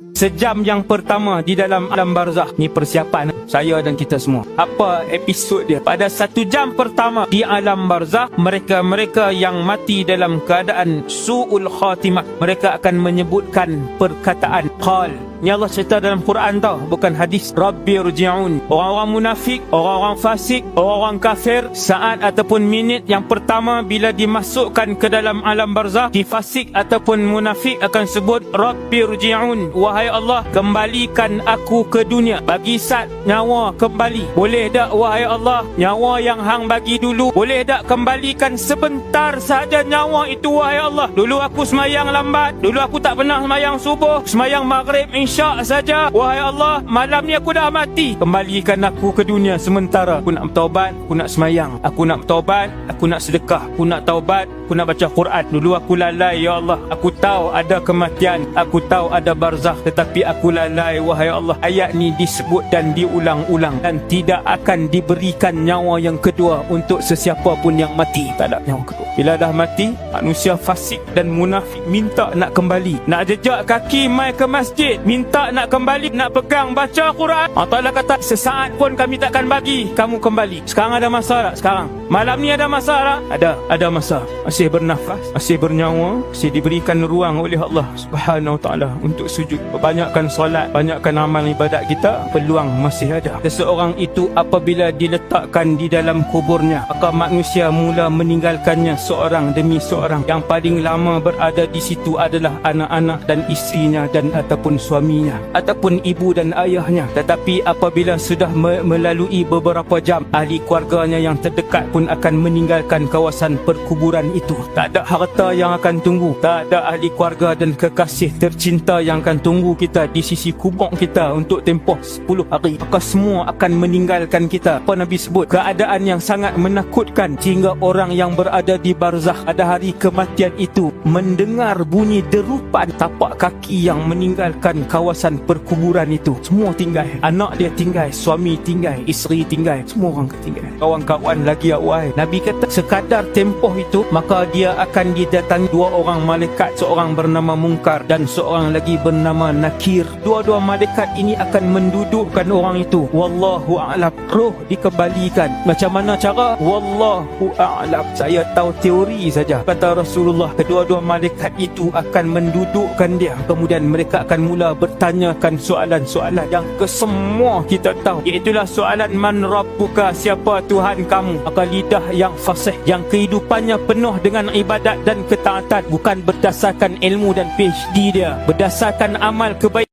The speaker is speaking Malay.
Sejam yang pertama di dalam alam barzakh ni persiapan saya dan kita semua. Apa episod dia? Pada 1 jam pertama di alam barzakh, mereka-mereka yang mati dalam keadaan su'ul khatimah, mereka akan menyebutkan perkataan qal. Ni Allah cerita dalam Quran tau, bukan hadis. Rabbi rji'un. Orang-orang munafik, orang-orang fasik, orang-orang kafir, saat ataupun minit yang pertama bila dimasukkan ke dalam alam barzakh, di fasik ataupun munafik akan sebut Rabbi rji'un. Wahai Allah, kembalikan aku ke dunia. Bagi sat nyawa kembali. Boleh tak wahai Allah, nyawa yang hang bagi dulu, boleh tak kembalikan sebentar saja nyawa itu wahai Allah. Dulu aku semayang lambat, dulu aku tak pernah semayang subuh, semayang maghrib isyak saja. Wahai Allah, malam ni aku dah mati, kembalikan aku ke dunia sementara. Aku nak bertaubat, aku nak semayang, aku nak bertaubat, aku nak sedekah, aku nak taubat, aku nak baca Quran. Dulu aku lalai ya Allah, aku tahu ada kematian, aku tahu ada barzakh, tetapi aku lalai wahai Allah. Ayat ni disebut dan diulang-ulang, dan tidak akan diberikan nyawa yang kedua untuk sesiapa pun yang mati. Tak ada nyawa kedua. Bila dah mati, manusia fasik dan munafik minta nak kembali, nak jejak kaki mai ke masjid, minta nak kembali, nak pegang baca Quran. Allah Ta'ala kata, sesaat pun kami takkan bagi kamu kembali. Sekarang ada masa tak? Sekarang malam ni ada masa tak? Ada masa. Masih bernafas, masih bernyawa, masih diberikan ruang oleh Allah Subhanahu Wa Ta'ala untuk sujud. Banyakkan solat, banyakkan amal ibadat kita, peluang masih ada. Seseorang itu apabila diletakkan di dalam kuburnya, maka manusia mula meninggalkannya seorang demi seorang. Yang paling lama berada di situ adalah anak-anak dan isterinya dan ataupun suaminya ataupun ibu dan ayahnya. Tetapi apabila sudah melalui beberapa jam, ahli keluarganya yang terdekat pun akan meninggalkan kawasan perkuburan itu. Tak ada harta yang akan tunggu, tak ada ahli keluarga dan kekasih tercinta yang akan tunggu kita di sisi kubur kita untuk tempoh 10 hari. Maka semua akan meninggalkan kita. Apa Nabi sebut? Keadaan yang sangat menakutkan, sehingga orang yang berada di barzakh pada hari kematian itu mendengar bunyi derupan tapak kaki yang meninggalkan kawasan perkuburan itu. Semua tinggal. Anak dia tinggal, suami tinggal, isteri tinggal, semua orang tinggal. Kawan-kawan lagi awal. Nabi kata sekadar tempoh itu, maka dia akan didatangi 2 orang malaikat, seorang bernama Munkar dan seorang lagi bernama Nakir. Dua-dua malaikat ini akan mendudukkan orang itu. Wallahu a'lam. Roh dikembalikan. Macam mana cara? Wallahu a'lam. Saya tahu teori saja. Kata Rasulullah, kedua-dua malaikat itu akan mendudukkan dia. Kemudian mereka akan mula bertanyakan soalan-soalan yang kesemua kita tahu, iaitulah soalan man rabbuka, siapa Tuhan kamu. Maka lidah yang fasih, yang kehidupannya penuh dengan ibadat dan ketaatan, bukan berdasarkan ilmu dan PhD dia, berdasarkan amal kebaikan